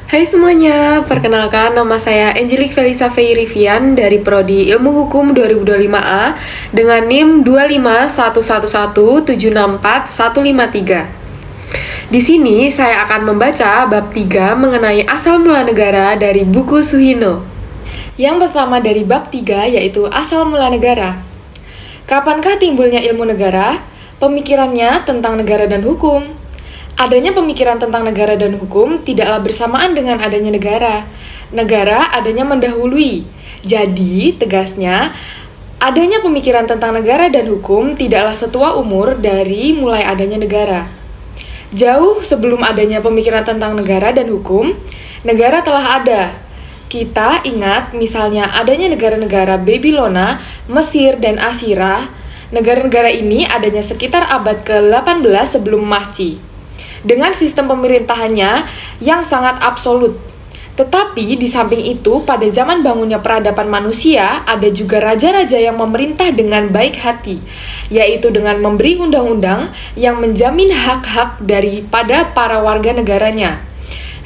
Hai semuanya, perkenalkan nama saya Angelique Felisa Feirivian dari Prodi Ilmu Hukum 2025A dengan NIM 25111764153. Di sini saya akan membaca bab 3 mengenai asal mula negara dari buku Suhino. Yang pertama dari bab 3 yaitu asal mula negara. Kapankah timbulnya ilmu negara? Pemikirannya tentang negara dan hukum. Adanya pemikiran tentang negara dan hukum tidaklah bersamaan dengan adanya negara. Negara adanya mendahului. Jadi, tegasnya, adanya pemikiran tentang negara dan hukum tidaklah setua umur dari mulai adanya negara. Jauh sebelum adanya pemikiran tentang negara dan hukum, negara telah ada. Kita ingat misalnya adanya negara-negara Babilonia, Mesir, dan Asyria. Negara-negara ini adanya sekitar abad ke-18 sebelum Masehi, dengan sistem pemerintahannya yang sangat absolut. Tetapi di samping itu, pada zaman bangunnya peradaban manusia, ada juga raja-raja yang memerintah dengan baik hati, yaitu dengan memberi undang-undang yang menjamin hak-hak daripada para warga negaranya.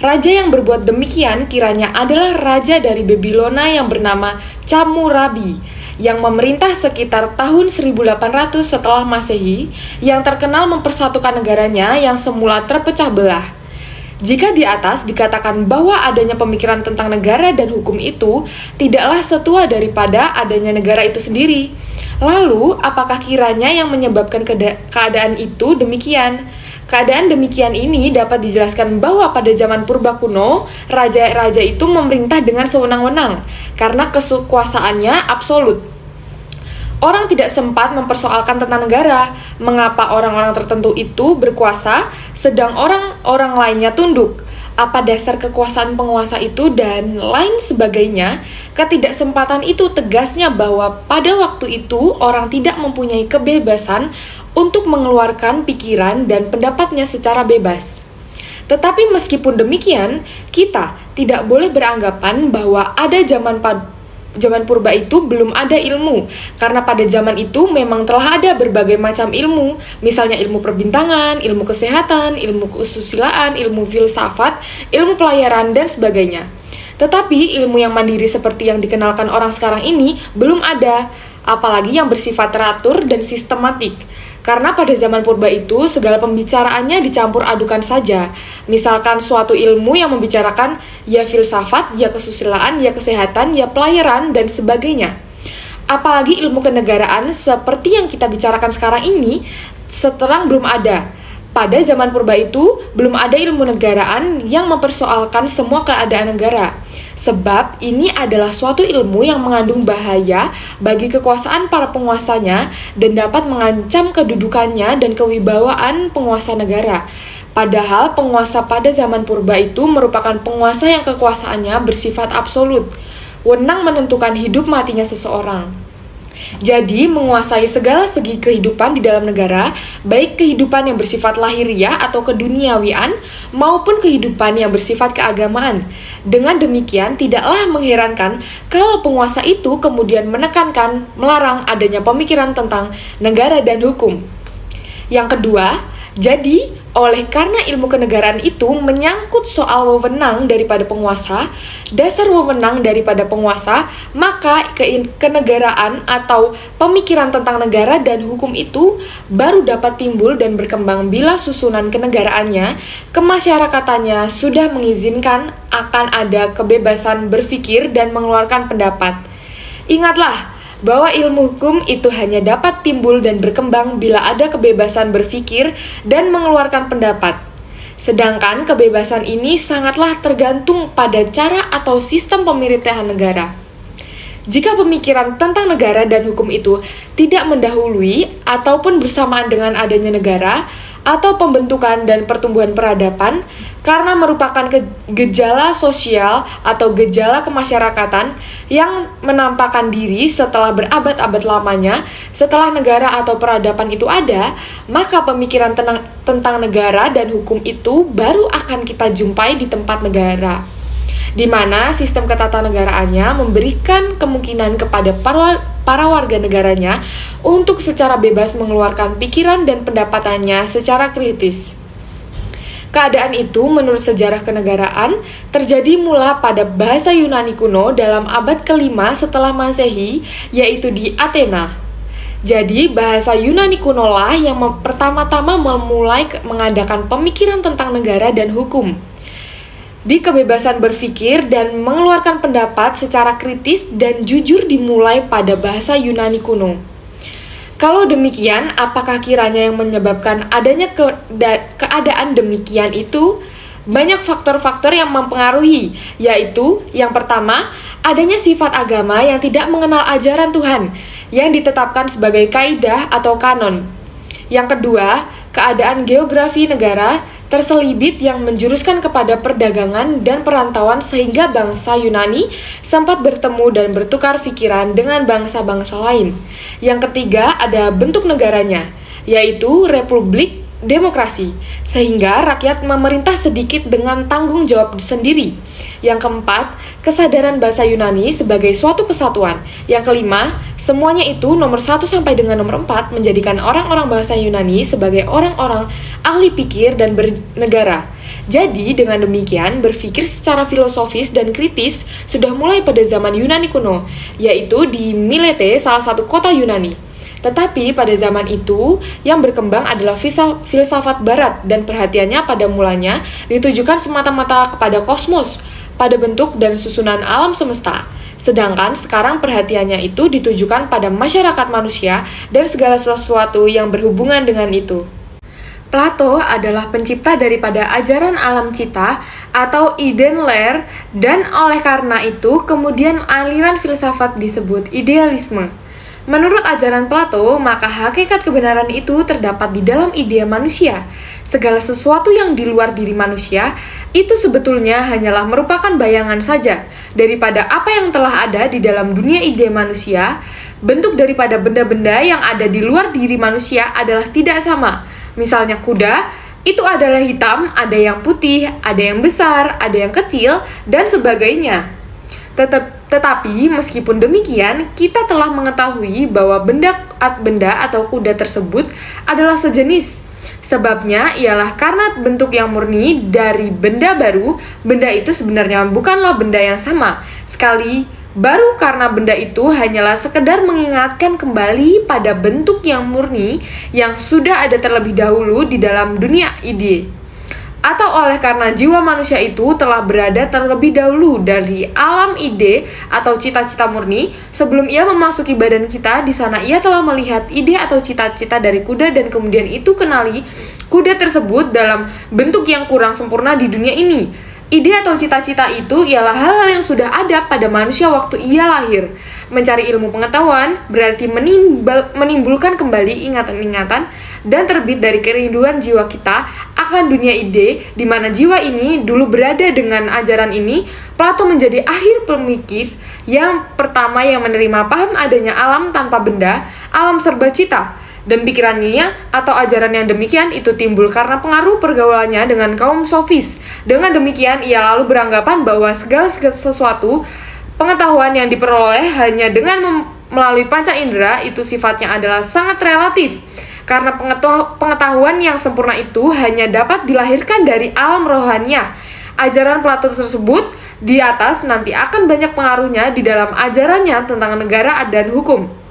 Raja yang berbuat demikian kiranya adalah raja dari Babilonia yang bernama Chamurabi, yang memerintah sekitar tahun 1800 setelah Masehi, yang terkenal mempersatukan negaranya yang semula terpecah belah. Jika di atas dikatakan bahwa adanya pemikiran tentang negara dan hukum itu tidaklah setua daripada adanya negara itu sendiri, lalu apakah kiranya yang menyebabkan keadaan itu demikian? Keadaan demikian ini dapat dijelaskan bahwa pada zaman purba kuno, raja-raja itu memerintah dengan sewenang-wenang karena kekuasaannya absolut. Orang tidak sempat mempersoalkan tentang negara, mengapa orang-orang tertentu itu berkuasa, sedang orang-orang lainnya tunduk, apa dasar kekuasaan penguasa itu, dan lain sebagainya. Ketidaksempatan itu tegasnya bahwa pada waktu itu orang tidak mempunyai kebebasan untuk mengeluarkan pikiran dan pendapatnya secara bebas. Tetapi meskipun demikian, kita tidak boleh beranggapan bahwa ada zaman purba itu belum ada ilmu, karena pada zaman itu memang telah ada berbagai macam ilmu, misalnya ilmu perbintangan, ilmu kesehatan, ilmu kesusilaan, ilmu filsafat, ilmu pelayaran, dan sebagainya. Tetapi ilmu yang mandiri seperti yang dikenalkan orang sekarang ini belum ada, apalagi yang bersifat teratur dan sistematik. Karena pada zaman purba itu segala pembicaraannya dicampur adukan saja. Misalkan suatu ilmu yang membicarakan ya filsafat, ya kesusilaan, ya kesehatan, ya pelayaran, dan sebagainya. Apalagi ilmu kenegaraan seperti yang kita bicarakan sekarang ini seterang belum ada. Pada zaman purba itu belum ada ilmu negaraan yang mempersoalkan semua keadaan negara. Sebab ini adalah suatu ilmu yang mengandung bahaya bagi kekuasaan para penguasanya dan dapat mengancam kedudukannya dan kewibawaan penguasa negara. Padahal penguasa pada zaman purba itu merupakan penguasa yang kekuasaannya bersifat absolut, wewenang menentukan hidup matinya seseorang. Jadi, menguasai segala segi kehidupan di dalam negara, baik kehidupan yang bersifat lahiriah atau keduniawian, maupun kehidupan yang bersifat keagamaan. Dengan demikian, tidaklah mengherankan kalau penguasa itu kemudian menekankan, melarang adanya pemikiran tentang negara dan hukum. Yang kedua, jadi, oleh karena ilmu kenegaraan itu menyangkut soal wewenang daripada penguasa, dasar wewenang daripada penguasa, maka kenegaraan atau pemikiran tentang negara dan hukum itu baru dapat timbul dan berkembang bila susunan kenegaraannya, kemasyarakatannya sudah mengizinkan akan ada kebebasan berpikir dan mengeluarkan pendapat. Ingatlah bahwa ilmu hukum itu hanya dapat timbul dan berkembang bila ada kebebasan berpikir dan mengeluarkan pendapat. Sedangkan kebebasan ini sangatlah tergantung pada cara atau sistem pemerintahan negara. Jika pemikiran tentang negara dan hukum itu tidak mendahului ataupun bersamaan dengan adanya negara atau pembentukan dan pertumbuhan peradaban, karena merupakan gejala sosial atau gejala kemasyarakatan yang menampakkan diri setelah berabad-abad lamanya, setelah negara atau peradaban itu ada, maka pemikiran tentang negara dan hukum itu baru akan kita jumpai di tempat negara, di mana sistem ketatanegaraannya memberikan kemungkinan kepada para warga negaranya untuk secara bebas mengeluarkan pikiran dan pendapatannya secara kritis. Keadaan itu menurut sejarah kenegaraan terjadi mula pada bahasa Yunani kuno dalam abad ke-5 setelah Masehi, yaitu di Athena. Jadi bahasa Yunani kuno lah yang pertama-tama memulai mengadakan pemikiran tentang negara dan hukum. Di kebebasan berpikir dan mengeluarkan pendapat secara kritis dan jujur dimulai pada bahasa Yunani kuno. Kalau demikian, apakah kiranya yang menyebabkan adanya keadaan demikian itu? Banyak faktor-faktor yang mempengaruhi, yaitu yang pertama, adanya sifat agama yang tidak mengenal ajaran Tuhan, yang ditetapkan sebagai kaidah atau kanon. Yang kedua, keadaan geografi negara terselibit yang menjuruskan kepada perdagangan dan perantauan sehingga bangsa Yunani sempat bertemu dan bertukar pikiran dengan bangsa-bangsa lain. Yang ketiga, ada bentuk negaranya, yaitu republik demokrasi, sehingga rakyat memerintah sedikit dengan tanggung jawab sendiri. Yang keempat, kesadaran bahasa Yunani sebagai suatu kesatuan. Yang kelima, semuanya itu nomor 1 sampai dengan nomor 4 menjadikan orang-orang bahasa Yunani sebagai orang-orang ahli pikir dan bernegara. Jadi dengan demikian berpikir secara filosofis dan kritis sudah mulai pada zaman Yunani kuno, yaitu di Milete, salah satu kota Yunani. Tetapi pada zaman itu yang berkembang adalah filsafat barat dan perhatiannya pada mulanya ditujukan semata-mata kepada kosmos, pada bentuk dan susunan alam semesta. Sedangkan sekarang perhatiannya itu ditujukan pada masyarakat manusia dan segala sesuatu yang berhubungan dengan itu. Plato adalah pencipta daripada ajaran alam cita atau Iden-Lehr, dan oleh karena itu kemudian aliran filsafat disebut idealisme. Menurut ajaran Plato, maka hakikat kebenaran itu terdapat di dalam ide manusia. Segala sesuatu yang di luar diri manusia itu sebetulnya hanyalah merupakan bayangan saja daripada apa yang telah ada di dalam dunia ide manusia. Bentuk daripada benda-benda yang ada di luar diri manusia adalah tidak sama. Misalnya kuda, itu adalah hitam, ada yang putih, ada yang besar, ada yang kecil, dan sebagainya. Tetapi meskipun demikian, kita telah mengetahui bahwa benda atau kuda tersebut adalah sejenis. Sebabnya ialah karena bentuk yang murni dari benda baru, benda itu sebenarnya bukanlah benda yang sama sekali. Baru karena benda itu hanyalah sekedar mengingatkan kembali pada bentuk yang murni yang sudah ada terlebih dahulu di dalam dunia ide. Atau oleh karena jiwa manusia itu telah berada terlebih dahulu dari alam ide atau cita-cita murni, sebelum ia memasuki badan kita, di sana ia telah melihat ide atau cita-cita dari kuda dan kemudian itu kenali kuda tersebut dalam bentuk yang kurang sempurna di dunia ini. Ide atau cita-cita itu ialah hal-hal yang sudah ada pada manusia waktu ia lahir. Mencari ilmu pengetahuan berarti menimbulkan kembali ingatan-ingatan dan terbit dari kerinduan jiwa kita akan dunia ide, di mana jiwa ini dulu berada dengan ajaran ini. Plato menjadi akhir pemikir yang pertama yang menerima paham adanya alam tanpa benda, alam serba cita. Dan pikirannya atau ajaran yang demikian itu timbul karena pengaruh pergaulannya dengan kaum sofis. Dengan demikian ia lalu beranggapan bahwa segala sesuatu pengetahuan yang diperoleh hanya dengan melalui panca indera itu sifatnya adalah sangat relatif. Karena pengetahuan yang sempurna itu hanya dapat dilahirkan dari alam rohania. Ajaran Plato tersebut di atas nanti akan banyak pengaruhnya di dalam ajarannya tentang negara dan hukum.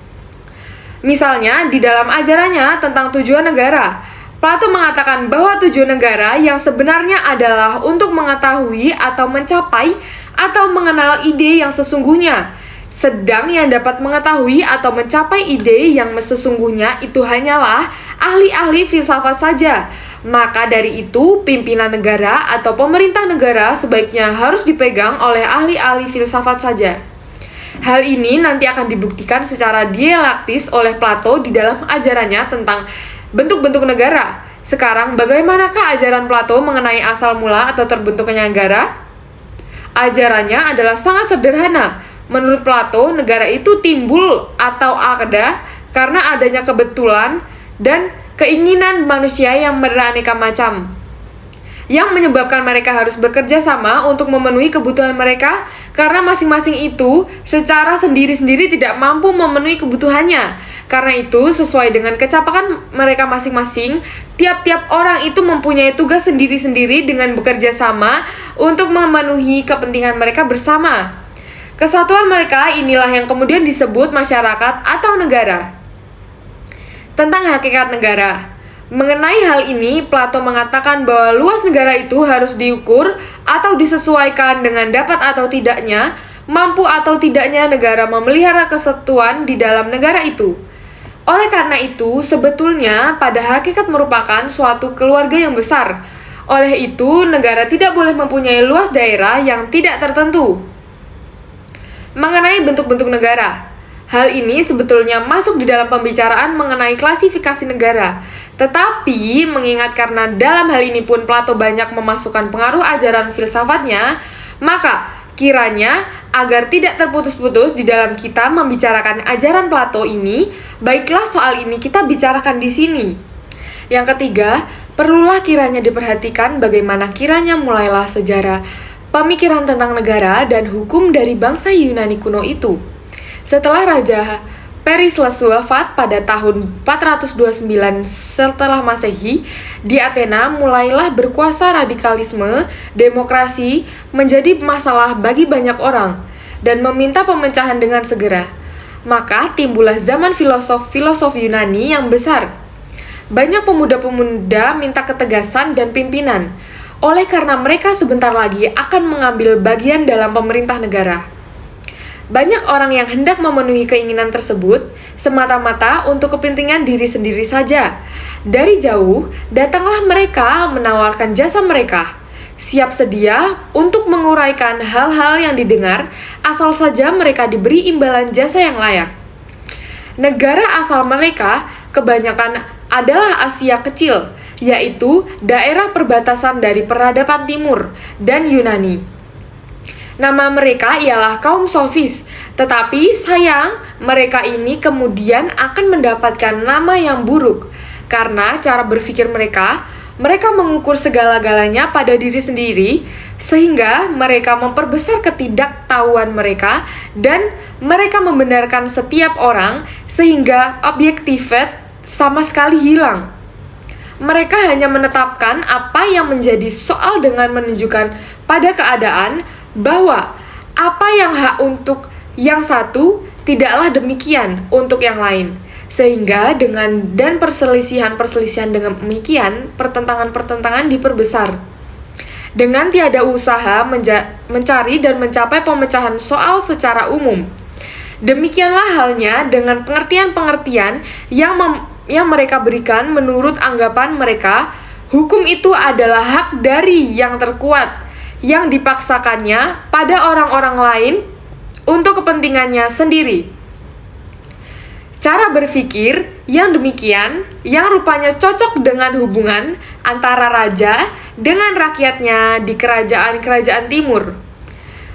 Misalnya, di dalam ajarannya tentang tujuan negara, Plato mengatakan bahwa tujuan negara yang sebenarnya adalah untuk mengetahui atau mencapai atau mengenal ide yang sesungguhnya. Sedang yang dapat mengetahui atau mencapai ide yang sesungguhnya itu hanyalah ahli-ahli filsafat saja. Maka dari itu, pimpinan negara atau pemerintah negara sebaiknya harus dipegang oleh ahli-ahli filsafat saja. Hal ini nanti akan dibuktikan secara dialektis oleh Plato di dalam ajarannya tentang bentuk-bentuk negara. Sekarang, bagaimanakah ajaran Plato mengenai asal mula atau terbentuknya negara? Ajarannya adalah sangat sederhana. Menurut Plato, negara itu timbul atau ada karena adanya kebetulan dan keinginan manusia yang beraneka macam. yang menyebabkan mereka harus bekerja sama untuk memenuhi kebutuhan mereka karena masing-masing itu secara sendiri-sendiri tidak mampu memenuhi kebutuhannya. Karena itu, sesuai dengan kecapakan mereka masing-masing, tiap-tiap orang itu mempunyai tugas sendiri-sendiri dengan bekerja sama untuk memenuhi kepentingan mereka bersama. Kesatuan mereka inilah yang kemudian disebut masyarakat atau negara. Tentang hakikat negara. Mengenai hal ini, Plato mengatakan bahwa luas negara itu harus diukur atau disesuaikan dengan dapat atau tidaknya, mampu atau tidaknya negara memelihara kesatuan di dalam negara itu. Oleh karena itu, sebetulnya pada hakikat merupakan suatu keluarga yang besar. Oleh itu, negara tidak boleh mempunyai luas daerah yang tidak tertentu. Mengenai bentuk-bentuk negara. Hal ini sebetulnya masuk di dalam pembicaraan mengenai klasifikasi negara. Tetapi, mengingat karena dalam hal ini pun Plato banyak memasukkan pengaruh ajaran filsafatnya, maka kiranya agar tidak terputus-putus di dalam kita membicarakan ajaran Plato ini, baiklah soal ini kita bicarakan di sini. Yang ketiga, perlulah kiranya diperhatikan bagaimana kiranya mulailah sejarah pemikiran tentang negara dan hukum dari bangsa Yunani kuno itu. Setelah Raja Pericles wafat pada tahun 429 setelah Masehi, di Athena mulailah berkuasa radikalisme, demokrasi menjadi masalah bagi banyak orang, dan meminta pemecahan dengan segera. Maka timbullah zaman filosof-filosof Yunani yang besar. Banyak pemuda-pemuda minta ketegasan dan pimpinan, oleh karena mereka sebentar lagi akan mengambil bagian dalam pemerintah negara. Banyak orang yang hendak memenuhi keinginan tersebut semata-mata untuk kepentingan diri sendiri saja. Dari jauh, datanglah mereka menawarkan jasa mereka, siap sedia untuk menguraikan hal-hal yang didengar, asal saja mereka diberi imbalan jasa yang layak. Negara asal mereka kebanyakan adalah Asia Kecil, yaitu daerah perbatasan dari peradaban Timur dan Yunani. Nama mereka ialah kaum sofis, tetapi sayang mereka ini kemudian akan mendapatkan nama yang buruk karena cara berpikir mereka mengukur segala-galanya pada diri sendiri sehingga mereka memperbesar ketidaktahuan mereka dan mereka membenarkan setiap orang sehingga objektivitas sama sekali hilang. Mereka hanya menetapkan apa yang menjadi soal dengan menunjukkan pada keadaan bahwa apa yang hak untuk yang satu tidaklah demikian untuk yang lain. Sehingga dengan dan perselisihan-perselisihan dengan demikian, pertentangan-pertentangan diperbesar. Dengan tiada usaha mencari dan mencapai pemecahan soal secara umum. Demikianlah halnya dengan pengertian-pengertian yang mereka berikan menurut anggapan mereka, hukum itu adalah hak dari yang terkuat yang dipaksakannya pada orang-orang lain untuk kepentingannya sendiri. Cara berpikir yang demikian, yang rupanya cocok dengan hubungan antara raja dengan rakyatnya di kerajaan-kerajaan timur,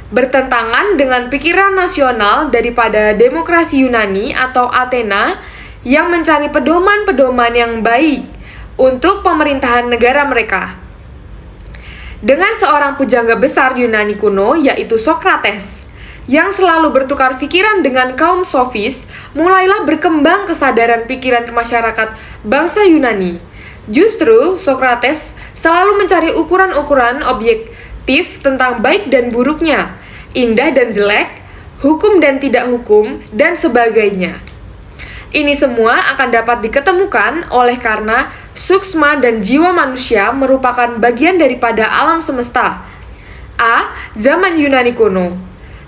bertentangan dengan pikiran nasional daripada demokrasi Yunani atau Athena yang mencari pedoman-pedoman yang baik untuk pemerintahan negara mereka. Dengan seorang pujangga besar Yunani kuno, yaitu Sokrates, yang selalu bertukar pikiran dengan kaum sofis, mulailah berkembang kesadaran pikiran ke masyarakat bangsa Yunani. Justru, Sokrates selalu mencari ukuran-ukuran objektif tentang baik dan buruknya, indah dan jelek, hukum dan tidak hukum, dan sebagainya. Ini semua akan dapat diketemukan oleh karena suksma dan jiwa manusia merupakan bagian daripada alam semesta. Zaman Yunani kuno.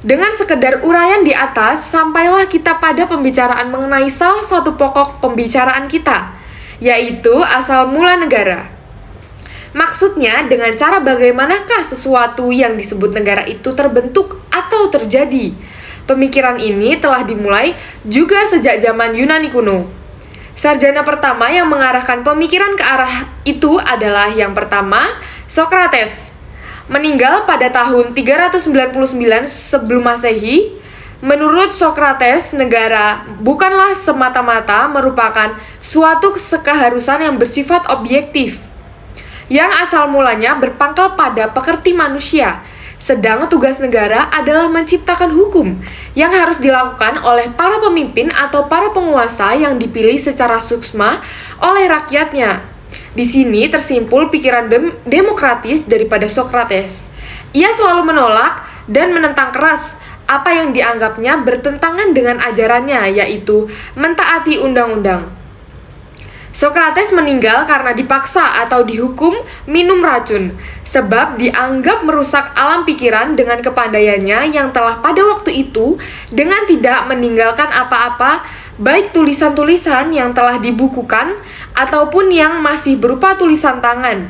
Dengan sekedar uraian di atas, sampailah kita pada pembicaraan mengenai salah satu pokok pembicaraan kita, yaitu asal mula negara. Maksudnya, dengan cara bagaimanakah sesuatu yang disebut negara itu terbentuk atau terjadi. Pemikiran ini telah dimulai juga sejak zaman Yunani kuno. Sarjana pertama yang mengarahkan pemikiran ke arah itu adalah yang pertama, Sokrates. Meninggal pada tahun 399 sebelum Masehi. Menurut Sokrates, negara bukanlah semata-mata merupakan suatu keharusan yang bersifat objektif. yang asal mulanya berpangkal pada pekerti manusia. Sedang tugas negara adalah menciptakan hukum yang harus dilakukan oleh para pemimpin atau para penguasa yang dipilih secara suksma oleh rakyatnya. Di sini tersimpul pikiran demokratis daripada Sokrates. Ia selalu menolak dan menentang keras apa yang dianggapnya bertentangan dengan ajarannya, yaitu mentaati undang-undang. Sokrates meninggal karena dipaksa atau dihukum minum racun, sebab dianggap merusak alam pikiran dengan kepandaiannya yang telah pada waktu itu dengan tidak meninggalkan apa-apa, baik tulisan-tulisan yang telah dibukukan ataupun yang masih berupa tulisan tangan.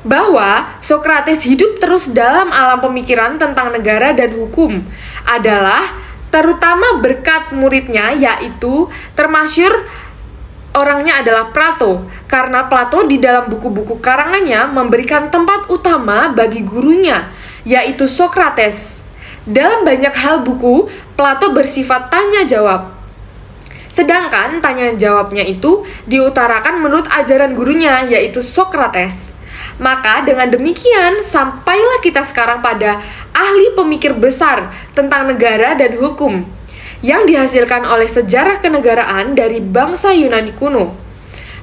Bahwa Sokrates hidup terus dalam alam pemikiran tentang negara dan hukum adalah terutama berkat muridnya, yaitu termasyhur orangnya adalah Plato, karena Plato di dalam buku-buku karangannya memberikan tempat utama bagi gurunya, yaitu Sokrates. Dalam banyak hal buku, Plato bersifat tanya jawab. Sedangkan tanya jawabnya itu diutarakan menurut ajaran gurunya, yaitu Sokrates. Maka dengan demikian, sampailah kita sekarang pada ahli pemikir besar tentang negara dan hukum, yang dihasilkan oleh sejarah kenegaraan dari bangsa Yunani kuno.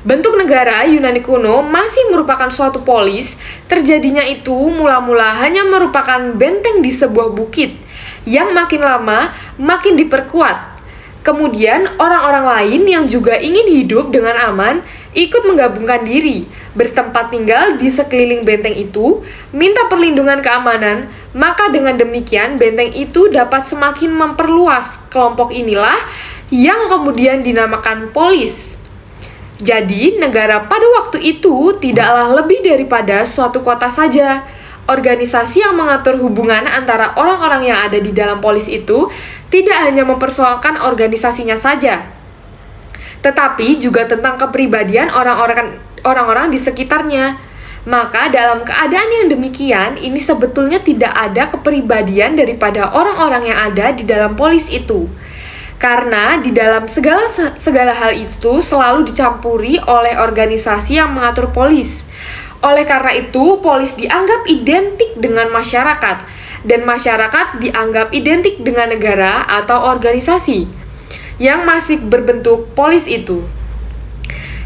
Bentuk negara Yunani kuno masih merupakan suatu polis, terjadinya itu mula-mula hanya merupakan benteng di sebuah bukit, yang makin lama makin diperkuat. Kemudian orang-orang lain yang juga ingin hidup dengan aman ikut menggabungkan diri, bertempat tinggal di sekeliling benteng itu, minta perlindungan keamanan, maka dengan demikian benteng itu dapat semakin memperluas. Kelompok inilah yang kemudian dinamakan polis. Jadi, negara pada waktu itu tidaklah lebih daripada suatu kota saja. Organisasi yang mengatur hubungan antara orang-orang yang ada di dalam polis itu tidak hanya mempersoalkan organisasinya saja, tetapi juga tentang kepribadian orang-orang di sekitarnya. Maka dalam keadaan yang demikian, ini sebetulnya tidak ada kepribadian daripada orang-orang yang ada di dalam polis itu. Karena di dalam segala hal itu selalu dicampuri oleh organisasi yang mengatur polis. Oleh karena itu, polis dianggap identik dengan masyarakat, dan masyarakat dianggap identik dengan negara atau organisasi yang masih berbentuk polis itu.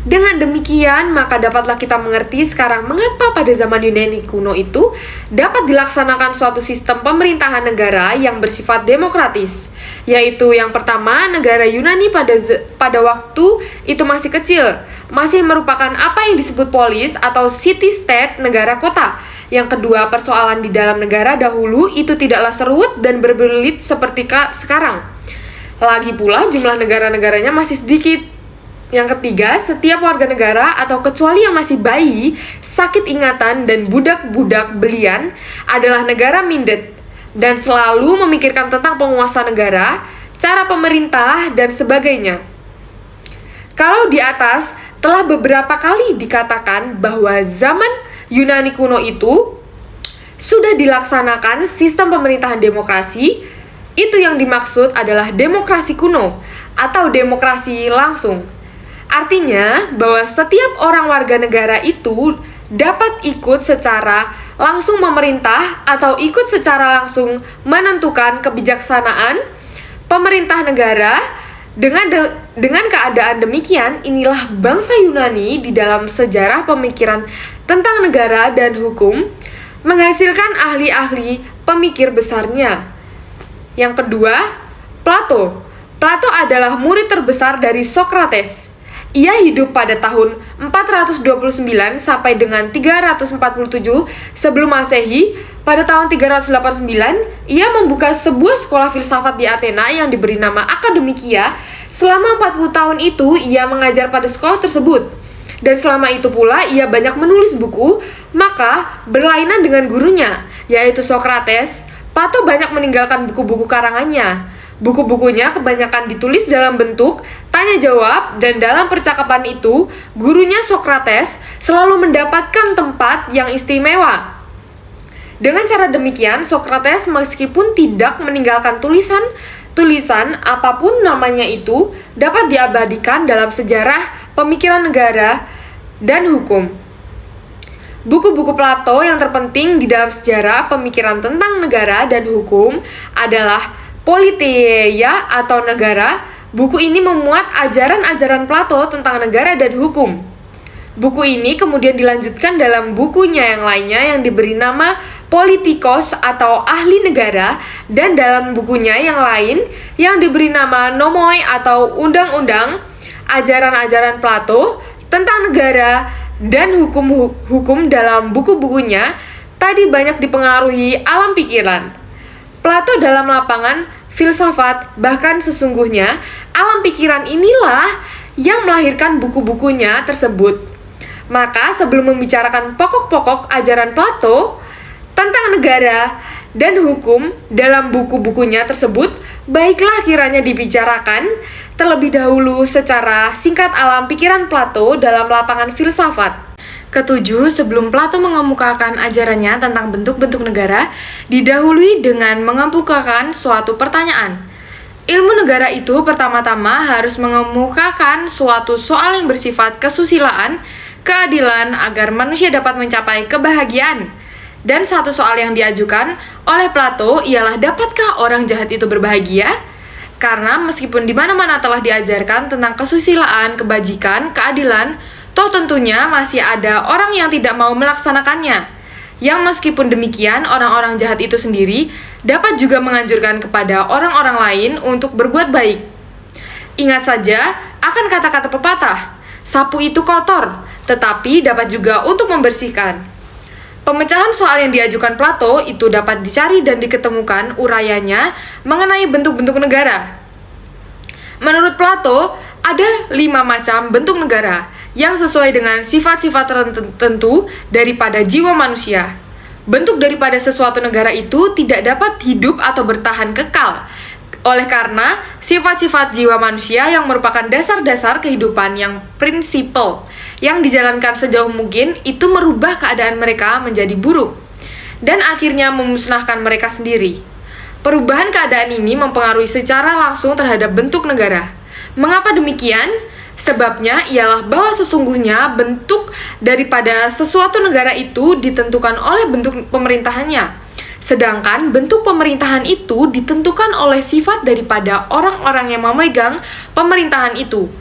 Dengan demikian, maka dapatlah kita mengerti sekarang mengapa pada zaman Yunani kuno itu dapat dilaksanakan suatu sistem pemerintahan negara yang bersifat demokratis, yaitu yang pertama, negara Yunani pada waktu itu masih kecil, masih merupakan apa yang disebut polis atau city-state, negara kota. Yang kedua, persoalan di dalam negara dahulu itu tidaklah serut dan berbelit seperti sekarang. Lagi pula jumlah negara-negaranya masih sedikit. Yang ketiga, setiap warga negara atau kecuali yang masih bayi, sakit ingatan, dan budak-budak belian adalah negara mindet dan selalu memikirkan tentang penguasa negara, cara pemerintah, dan sebagainya. Kalau di atas telah beberapa kali dikatakan bahwa zaman Yunani kuno itu sudah dilaksanakan sistem pemerintahan demokrasi, itu yang dimaksud adalah demokrasi kuno atau demokrasi langsung. Artinya bahwa setiap orang warga negara itu dapat ikut secara langsung memerintah atau ikut secara langsung menentukan kebijaksanaan pemerintah negara. Dengan keadaan demikian, inilah bangsa Yunani di dalam sejarah pemikiran tentang negara dan hukum menghasilkan ahli-ahli pemikir besarnya. Yang kedua, Plato. Plato adalah murid terbesar dari Sokrates. Ia hidup pada tahun 429 sampai dengan 347 sebelum Masehi. Pada tahun 389, ia membuka sebuah sekolah filsafat di Athena yang diberi nama Akademikia. Selama 40 tahun itu, ia mengajar pada sekolah tersebut. Dan selama itu pula, ia banyak menulis buku. Maka, berlainan dengan gurunya, yaitu Sokrates, Plato banyak meninggalkan buku-buku karangannya. Buku-bukunya kebanyakan ditulis dalam bentuk tanya jawab, dan dalam percakapan itu, gurunya Sokrates selalu mendapatkan tempat yang istimewa. Dengan cara demikian, Sokrates meskipun tidak meninggalkan tulisan apapun namanya itu dapat diabadikan dalam sejarah pemikiran negara dan hukum. Buku-buku Plato yang terpenting di dalam sejarah pemikiran tentang negara dan hukum adalah Politeia atau Negara. Buku ini memuat ajaran-ajaran Plato tentang negara dan hukum. Buku ini kemudian dilanjutkan dalam bukunya yang lainnya yang diberi nama Politikos atau Ahli Negara, dan dalam bukunya yang lain yang diberi nama Nomoi atau Undang-Undang. Ajaran-ajaran Plato tentang negara dan hukum dalam buku-bukunya tadi banyak dipengaruhi alam pikiran Plato dalam lapangan filsafat. Bahkan sesungguhnya alam pikiran inilah yang melahirkan buku-bukunya tersebut. Maka sebelum membicarakan pokok-pokok ajaran Plato tentang negara dan hukum dalam buku-bukunya tersebut, baiklah kiranya dibicarakan terlebih dahulu secara singkat alam pikiran Plato dalam lapangan filsafat. Ketujuh, sebelum Plato mengemukakan ajarannya tentang bentuk-bentuk negara, didahului dengan mengemukakan suatu pertanyaan. Ilmu negara itu pertama-tama harus mengemukakan suatu soal yang bersifat kesusilaan, keadilan agar manusia dapat mencapai kebahagiaan. Dan satu soal yang diajukan oleh Plato ialah, dapatkah orang jahat itu berbahagia? Karena meskipun di mana-mana telah diajarkan tentang kesusilaan, kebajikan, keadilan, toh tentunya masih ada orang yang tidak mau melaksanakannya. Yang meskipun demikian, orang-orang jahat itu sendiri dapat juga menganjurkan kepada orang-orang lain untuk berbuat baik. Ingat saja akan kata-kata pepatah, sapu itu kotor, tetapi dapat juga untuk membersihkan. Pemecahan soal yang diajukan Plato itu dapat dicari dan diketemukan urayanya mengenai bentuk-bentuk negara. Menurut Plato, ada 5 macam bentuk negara yang sesuai dengan sifat-sifat tertentu daripada jiwa manusia. Bentuk daripada sesuatu negara itu tidak dapat hidup atau bertahan kekal. Oleh karena sifat-sifat jiwa manusia yang merupakan dasar-dasar kehidupan yang prinsipal yang dijalankan sejauh mungkin itu merubah keadaan mereka menjadi buruk dan akhirnya memusnahkan mereka sendiri. Perubahan keadaan ini mempengaruhi secara langsung terhadap bentuk negara. Mengapa demikian? Sebabnya ialah bahwa sesungguhnya bentuk daripada sesuatu negara itu ditentukan oleh bentuk pemerintahannya, sedangkan bentuk pemerintahan itu ditentukan oleh sifat daripada orang-orang yang memegang pemerintahan itu.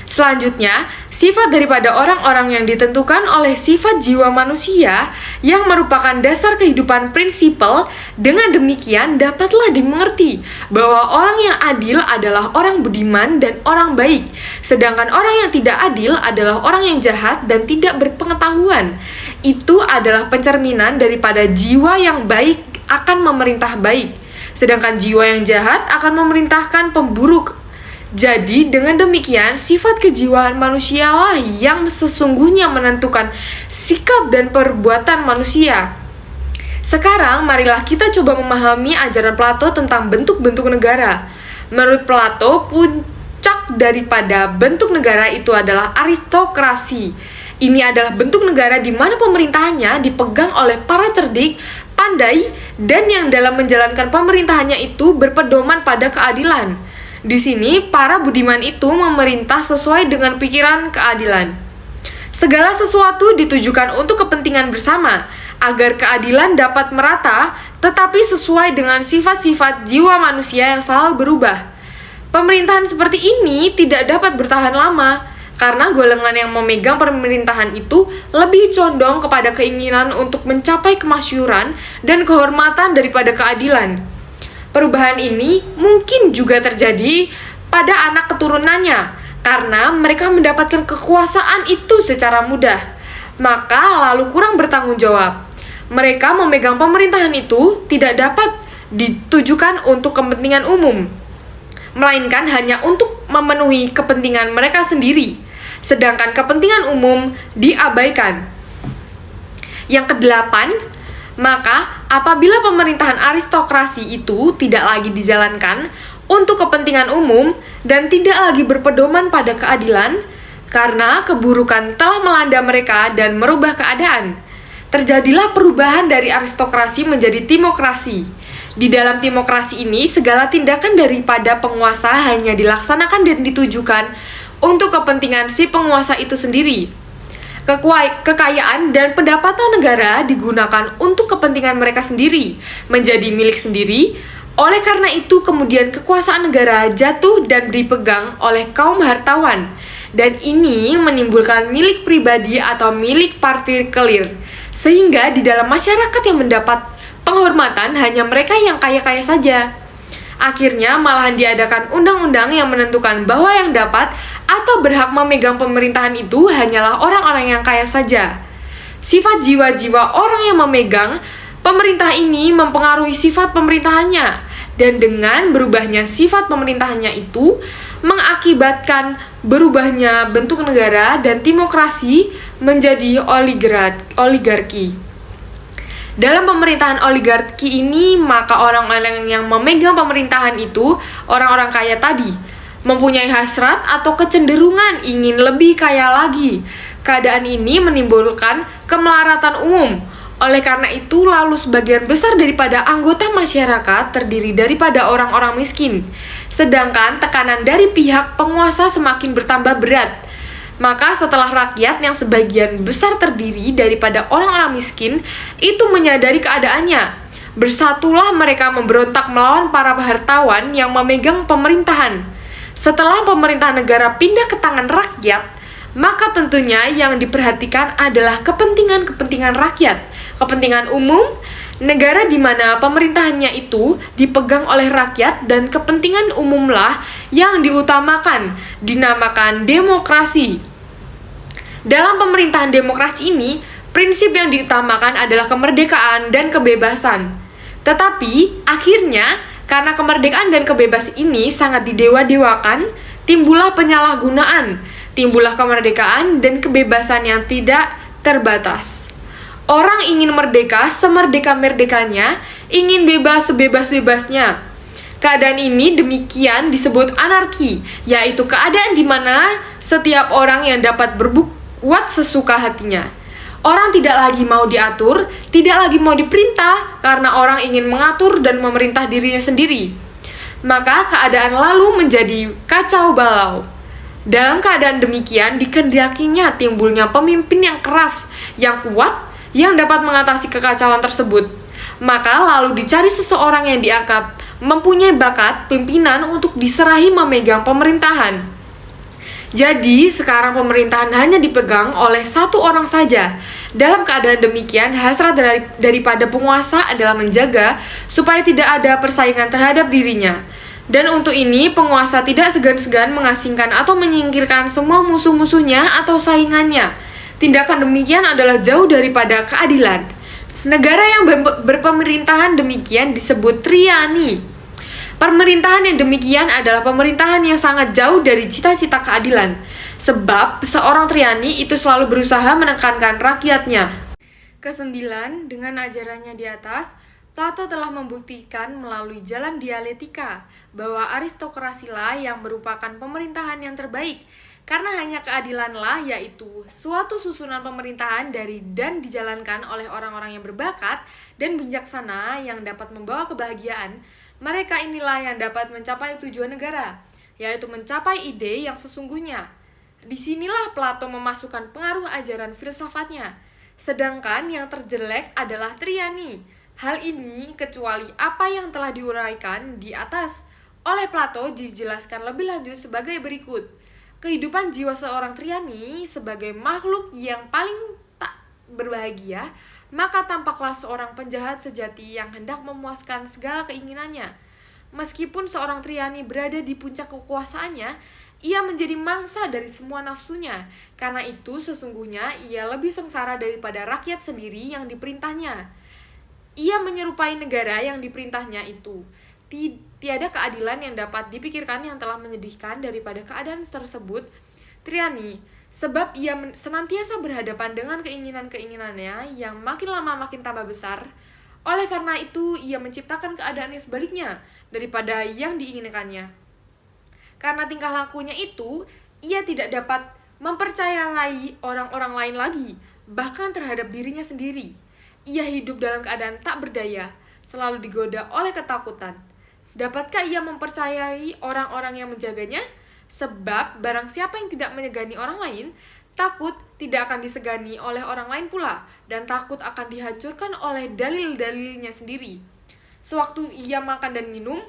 Selanjutnya, sifat daripada orang-orang yang ditentukan oleh sifat jiwa manusia yang merupakan dasar kehidupan prinsipal. Dengan demikian, dapatlah dimengerti bahwa orang yang adil adalah orang budiman dan orang baik, sedangkan orang yang tidak adil adalah orang yang jahat dan tidak berpengetahuan. Itu adalah pencerminan daripada jiwa yang baik akan memerintah baik, sedangkan jiwa yang jahat akan memerintahkan pemburuk. Jadi dengan demikian sifat kejiwaan manusialah yang sesungguhnya menentukan sikap dan perbuatan manusia. Sekarang marilah kita coba memahami ajaran Plato tentang bentuk-bentuk negara. Menurut Plato, puncak daripada bentuk negara itu adalah aristokrasi. Ini adalah bentuk negara di mana pemerintahannya dipegang oleh para cerdik, pandai, dan yang dalam menjalankan pemerintahannya itu berpedoman pada keadilan. Di sini, para budiman itu memerintah sesuai dengan pikiran keadilan. Segala sesuatu ditujukan untuk kepentingan bersama, agar keadilan dapat merata, tetapi sesuai dengan sifat-sifat jiwa manusia yang selalu berubah. Pemerintahan seperti ini tidak dapat bertahan lama, karena golongan yang memegang pemerintahan itu lebih condong kepada keinginan untuk mencapai kemasyhuran dan kehormatan daripada keadilan. Perubahan ini mungkin juga terjadi pada anak keturunannya karena mereka mendapatkan kekuasaan itu secara mudah, maka lalu kurang bertanggung jawab. Mereka memegang pemerintahan itu tidak dapat ditujukan untuk kepentingan umum, melainkan hanya untuk memenuhi kepentingan mereka sendiri, sedangkan kepentingan umum diabaikan. Yang kedelapan, maka apabila pemerintahan aristokrasi itu tidak lagi dijalankan untuk kepentingan umum dan tidak lagi berpedoman pada keadilan, karena keburukan telah melanda mereka dan merubah keadaan, terjadilah perubahan dari aristokrasi menjadi timokrasi. Di dalam timokrasi ini, segala tindakan daripada penguasa hanya dilaksanakan dan ditujukan untuk kepentingan si penguasa itu sendiri. Kekayaan dan pendapatan negara digunakan untuk kepentingan mereka sendiri, menjadi milik sendiri. Oleh karena itu, kemudian kekuasaan negara jatuh dan dipegang oleh kaum hartawan. Dan ini menimbulkan milik pribadi atau milik partikelir. Sehingga di dalam masyarakat yang mendapat penghormatan hanya mereka yang kaya-kaya saja. Akhirnya malahan diadakan undang-undang yang menentukan bahwa yang dapat atau berhak memegang pemerintahan itu hanyalah orang-orang yang kaya saja. Sifat jiwa-jiwa orang yang memegang pemerintah ini mempengaruhi sifat pemerintahannya, dan dengan berubahnya sifat pemerintahannya itu mengakibatkan berubahnya bentuk negara dan demokrasi menjadi oligarki. Dalam pemerintahan oligarki ini, maka orang-orang yang memegang pemerintahan itu, orang-orang kaya tadi, mempunyai hasrat atau kecenderungan ingin lebih kaya lagi. Keadaan ini menimbulkan kemelaratan umum. Oleh karena itu, lalu sebagian besar daripada anggota masyarakat terdiri daripada orang-orang miskin. Sedangkan tekanan dari pihak penguasa semakin bertambah berat. Maka setelah rakyat yang sebagian besar terdiri daripada orang-orang miskin itu menyadari keadaannya, bersatulah mereka memberontak melawan para hartawan yang memegang pemerintahan. Setelah pemerintahan negara pindah ke tangan rakyat, maka tentunya yang diperhatikan adalah kepentingan-kepentingan rakyat, kepentingan umum, negara di mana pemerintahannya itu dipegang oleh rakyat dan kepentingan umumlah yang diutamakan, dinamakan demokrasi. Dalam pemerintahan demokrasi ini, prinsip yang diutamakan adalah kemerdekaan dan kebebasan. Tetapi, akhirnya, karena kemerdekaan dan kebebasan ini sangat didewa-dewakan, timbullah penyalahgunaan, timbullah kemerdekaan dan kebebasan yang tidak terbatas. Orang ingin merdeka semerdeka-merdekanya, ingin bebas sebebas-bebasnya. Keadaan ini demikian disebut anarki, yaitu keadaan di mana setiap orang yang dapat berbuat sesuka hatinya. Orang tidak lagi mau diatur, tidak lagi mau diperintah, karena orang ingin mengatur dan memerintah dirinya sendiri. Maka keadaan lalu menjadi kacau balau. Dalam keadaan demikian, dikehendakinya timbulnya pemimpin yang keras, yang kuat, yang dapat mengatasi kekacauan tersebut. Maka lalu dicari seseorang yang dianggap mempunyai bakat pimpinan untuk diserahi memegang pemerintahan. Jadi, sekarang pemerintahan hanya dipegang oleh satu orang saja. Dalam keadaan demikian, hasrat daripada penguasa adalah menjaga supaya tidak ada persaingan terhadap dirinya. Dan untuk ini, penguasa tidak segan-segan mengasingkan atau menyingkirkan semua musuh-musuhnya atau saingannya. Tindakan demikian adalah jauh daripada keadilan. Negara yang berpemerintahan demikian disebut tyranny. Pemerintahan yang demikian adalah pemerintahan yang sangat jauh dari cita-cita keadilan, sebab seorang tyranny itu selalu berusaha menekankan rakyatnya. Kesembilan, dengan ajarannya di atas, Plato telah membuktikan melalui jalan dialektika bahwa aristokrasilah yang merupakan pemerintahan yang terbaik, karena hanya keadilanlah, yaitu suatu susunan pemerintahan dari dan dijalankan oleh orang-orang yang berbakat dan bijaksana yang dapat membawa kebahagiaan. Mereka inilah yang dapat mencapai tujuan negara, yaitu mencapai ide yang sesungguhnya. Disinilah Plato memasukkan pengaruh ajaran filsafatnya, sedangkan yang terjelek adalah tyranny. Hal ini kecuali apa yang telah diuraikan di atas oleh Plato dijelaskan lebih lanjut sebagai berikut. Kehidupan jiwa seorang tyranny sebagai makhluk yang paling tak berbahagia, maka tampaklah seorang penjahat sejati yang hendak memuaskan segala keinginannya. Meskipun seorang tyranny berada di puncak kekuasaannya, ia menjadi mangsa dari semua nafsunya. Karena itu sesungguhnya ia lebih sengsara daripada rakyat sendiri yang diperintahnya. Ia menyerupai negara yang diperintahnya itu. Tiada keadilan yang dapat dipikirkan yang telah menyedihkan daripada keadaan tersebut. Tyranny, sebab ia senantiasa berhadapan dengan keinginan-keinginannya yang makin lama makin tambah besar. Oleh karena itu, ia menciptakan keadaan yang sebaliknya daripada yang diinginkannya. Karena tingkah lakunya itu, ia tidak dapat mempercayai orang-orang lain lagi, bahkan terhadap dirinya sendiri. Ia hidup dalam keadaan tak berdaya, selalu digoda oleh ketakutan. Dapatkah ia mempercayai orang-orang yang menjaganya? Sebab barang siapa yang tidak menyegani orang lain, Takut tidak akan disegani oleh orang lain pula, dan takut akan dihancurkan oleh dalil-dalilnya sendiri. Sewaktu ia makan dan minum,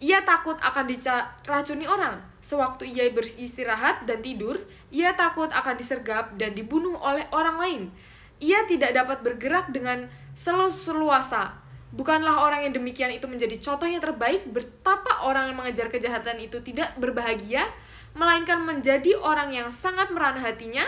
ia takut akan diracuni orang. Sewaktu ia beristirahat dan tidur, ia takut akan disergap dan dibunuh oleh orang lain. Ia tidak dapat bergerak dengan seluasa. Bukanlah orang yang demikian itu menjadi contoh yang terbaik betapa orang yang mengejar kejahatan itu tidak berbahagia, melainkan menjadi orang yang sangat merana hatinya